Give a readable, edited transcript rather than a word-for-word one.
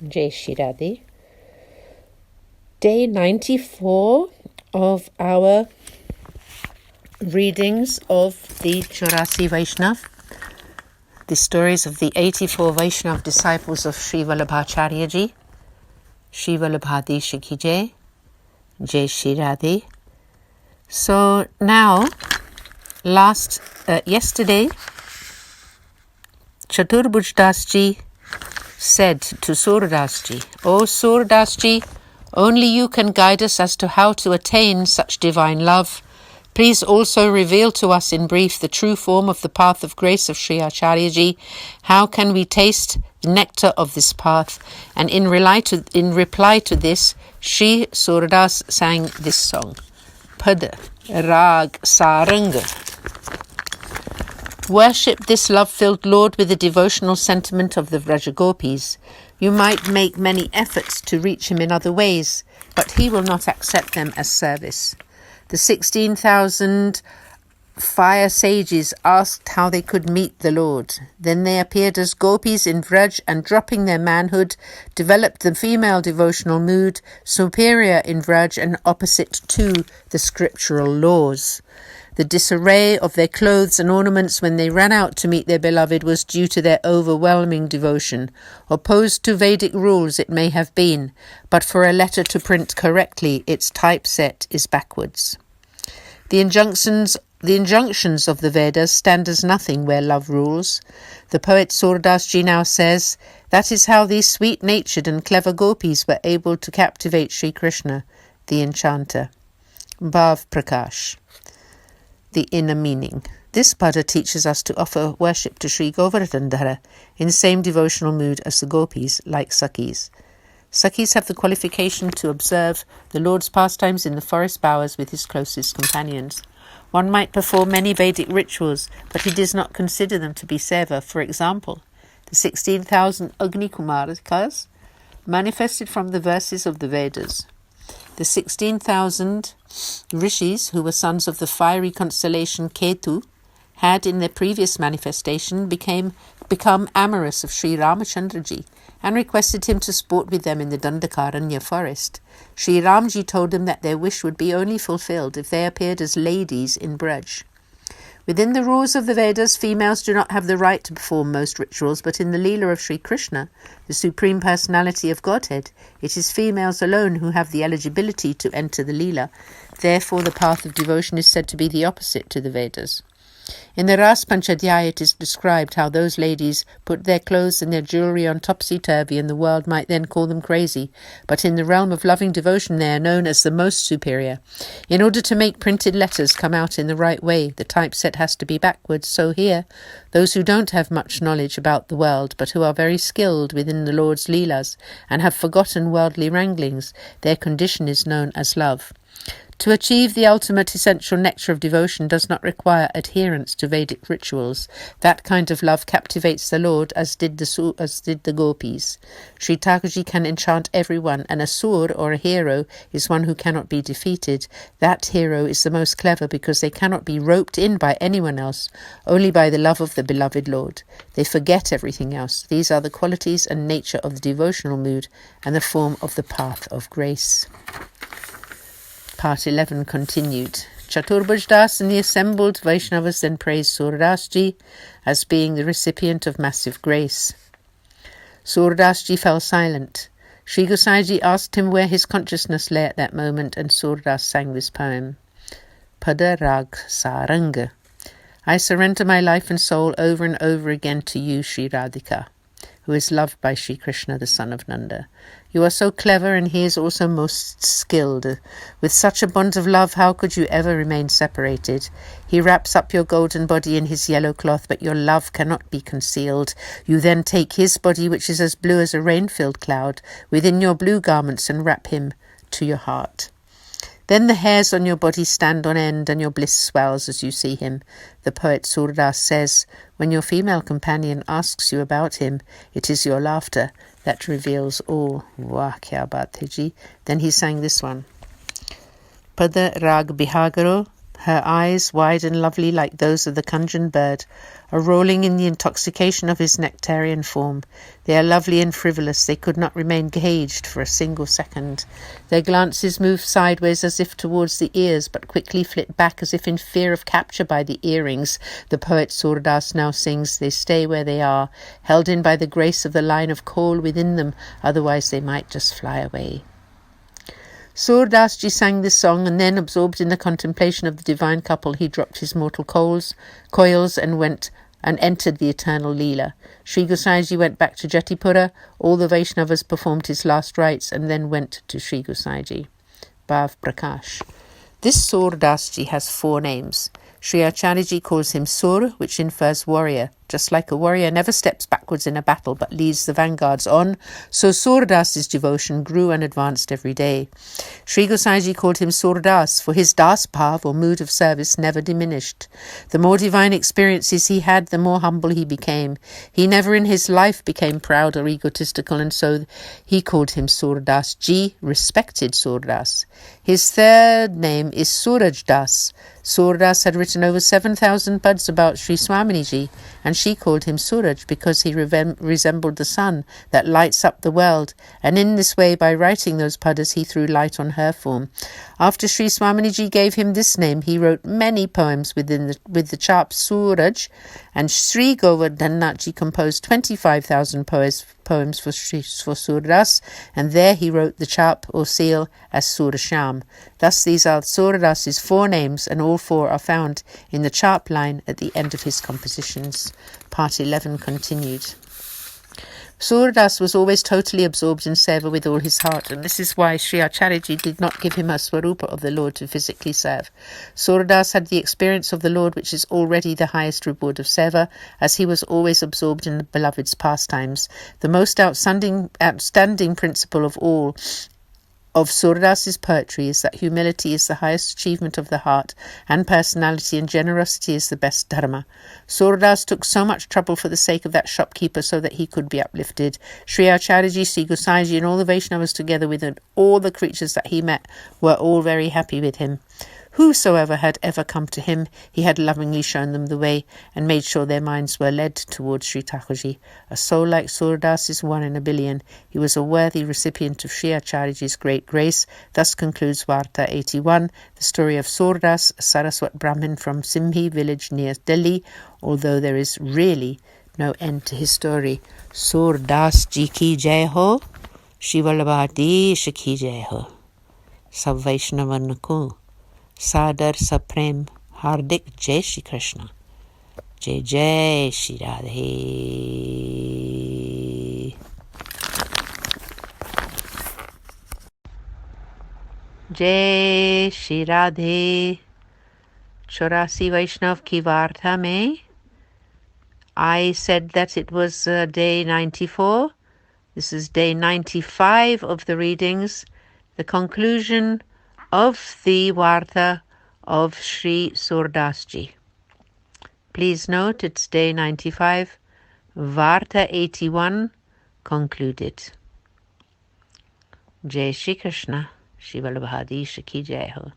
Jai Shri Radhe. Day 94 of our readings of the 84 Vaishnav, the stories of the 84 Vaishnav disciples of Sri Vallabhacharya Ji. Sri Vallabhadesh Ki Jai. Jai Shri Radhe. So now, yesterday, Chaturbhuj Das Ji said to Surdas Ji, "O Surdas Ji, only you can guide us as to how to attain such divine love. Please also reveal to us in brief the true form of the path of grace of Sri Acharya Ji. How can we taste the nectar of this path?" And in reply to this, Sri Surdas sang this song, Pada Rag Saranga. Worship this love-filled Lord with the devotional sentiment of the Vraja gopis. You might make many efforts to reach him in other ways, but he will not accept them as service. The 16,000 fire sages asked how they could meet the Lord. Then they appeared as gopis in Vraj and, dropping their manhood, developed the female devotional mood, superior in Vraj and opposite to the scriptural laws. The disarray of their clothes and ornaments when they ran out to meet their beloved was due to their overwhelming devotion. Opposed to Vedic rules it may have been, but for a letter to print correctly, its typeset is backwards. The injunctions of the Vedas stand as nothing where love rules. The poet Surdas Ji now says, that is how these sweet-natured and clever gopis were able to captivate Sri Krishna, the enchanter. Bhav Prakash. The inner meaning. This pada teaches us to offer worship to Sri Govardhandhara in the same devotional mood as the gopis, like Sakhis. Sakhis have the qualification to observe the Lord's pastimes in the forest bowers with his closest companions. One might perform many Vedic rituals, but he does not consider them to be seva. For example, the 16,000 Agni Kumarikas manifested from the verses of the Vedas. The 16,000 rishis, who were sons of the fiery constellation Ketu, had in their previous manifestation become amorous of Sri Ramachandraji and requested him to sport with them in the Dandakaranya forest. Sri Ramji told them that their wish would be only fulfilled if they appeared as ladies in Braj. Within the rules of the Vedas, females do not have the right to perform most rituals, but in the Leela of Sri Krishna, the Supreme Personality of Godhead, it is females alone who have the eligibility to enter the Leela. Therefore, the path of devotion is said to be the opposite to the Vedas. In the Ras Panchadhyaya it is described how those ladies put their clothes and their jewellery on topsy-turvy and the world might then call them crazy, but in the realm of loving devotion they are known as the most superior. In order to make printed letters come out in the right way, the typeset has to be backwards, so here, those who don't have much knowledge about the world, but who are very skilled within the Lord's Leelas and have forgotten worldly wranglings, their condition is known as love. To achieve the ultimate essential nectar of devotion does not require adherence to Vedic rituals. That kind of love captivates the Lord, as did the gopis. Sri Thakurji can enchant everyone, and a sur, or a hero, is one who cannot be defeated. That hero is the most clever because they cannot be roped in by anyone else, only by the love of the beloved Lord. They forget everything else. These are the qualities and nature of the devotional mood and the form of the path of grace. Part 11 continued. Chaturbhuj Das and the assembled Vaishnavas then praised Surdas Ji as being the recipient of massive grace. Surdas Ji fell silent. Sri Gosai Ji asked him where his consciousness lay at that moment, and Surdas sang this poem. Pada Rag Saranga. I surrender my life and soul over and over again to you, Sri Radhika, who is loved by Sri Krishna, the son of Nanda. You are so clever, and he is also most skilled. With such a bond of love, how could you ever remain separated? He wraps up your golden body in his yellow cloth, but your love cannot be concealed. You then take his body, which is as blue as a rain-filled cloud, within your blue garments and wrap him to your heart. Then the hairs on your body stand on end and your bliss swells as you see him. The poet Surdas says, when your female companion asks you about him, it is your laughter that reveals all. Wah, kya baat hai ji. Then he sang this one. Pada Rag Bihagaro, Her eyes, wide and lovely like those of the conjured bird, are rolling in the intoxication of his nectarian form. They are lovely and frivolous. They could not remain caged for a single second. Their glances move sideways as if towards the ears, but quickly flit back as if in fear of capture by the earrings. The poet Surdas now sings, they stay where they are, held in by the grace of the line of coal within them, otherwise they might just fly away. Surdasji sang this song, and then, absorbed in the contemplation of the divine couple, he dropped his mortal coils and went and entered the eternal Leela. Sri Gosaiji went back to Jetipura. All the Vaishnavas performed his last rites and then went to Sri Gosaiji. Bhav Prakash. This Surdasji has 4 names. Sri Acharyaji calls him Sur, which infers warrior. Just like a warrior never steps backwards in a battle but leads the vanguards on, so Surdas's devotion grew and advanced every day. Sri Gosaiji called him Surdas, for his das bhav, or mood of service, never diminished. The more divine experiences he had, the more humble he became. He never in his life became proud or egotistical, and so he called him Surdasji, respected Surdas. His 3rd name is Surajdas. Surdas had written over 7,000 pads about Sri Swaminiji, and she called him Suraj because he resembled the sun that lights up the world, and in this way, by writing those padas, he threw light on her form. After Sri Swaminiji gave him this name, he wrote many poems with the chap Suraj, and Sri Govardhanaji composed 25,000 poems for Surdas, and there he wrote the chap or seal as Surasham. Thus these are Surdas's 4 names, and all 4 are found in the chap line at the end of his compositions. Part 11 continued. Surdas was always totally absorbed in Seva with all his heart, and this is why Sri Acharyaji did not give him a Swarupa of the Lord to physically serve. Surdas had the experience of the Lord, which is already the highest reward of Seva, as he was always absorbed in the beloved's pastimes. The most outstanding principle of all of Surdas's poetry is that humility is the highest achievement of the heart, and personality and generosity is the best dharma. Surdas took so much trouble for the sake of that shopkeeper so that he could be uplifted. Sri Acharyaji, Sri Gosaiji, and all the Vaishnavas together with all the creatures that he met were all very happy with him. Whosoever had ever come to him, he had lovingly shown them the way and made sure their minds were led towards Sri Thakurji. A soul like Surdas is 1 in a billion. He was a worthy recipient of Sri Acharyaji's great grace. Thus concludes Varta 81, the story of Surdas, a Saraswat Brahmin from Simhi village near Delhi, although there is really no end to his story. Surdas ji ki jai ho, Shivalabhati ki jai ho. Sab Vaishnavan ko Sadar Saprem Hardik Jai Shri Krishna. Jai Jai Shri Radhe. Jai Shri Radhe. 84 Vaishnav ki Varta mein I said that it was day 94. This is day 95 of the readings, the conclusion of the Varta of Sri Surdasji. Please note it's day 95, Varta 81 concluded. Jai Shri Krishna, Shiva Labhadi Shaki Jai Ho.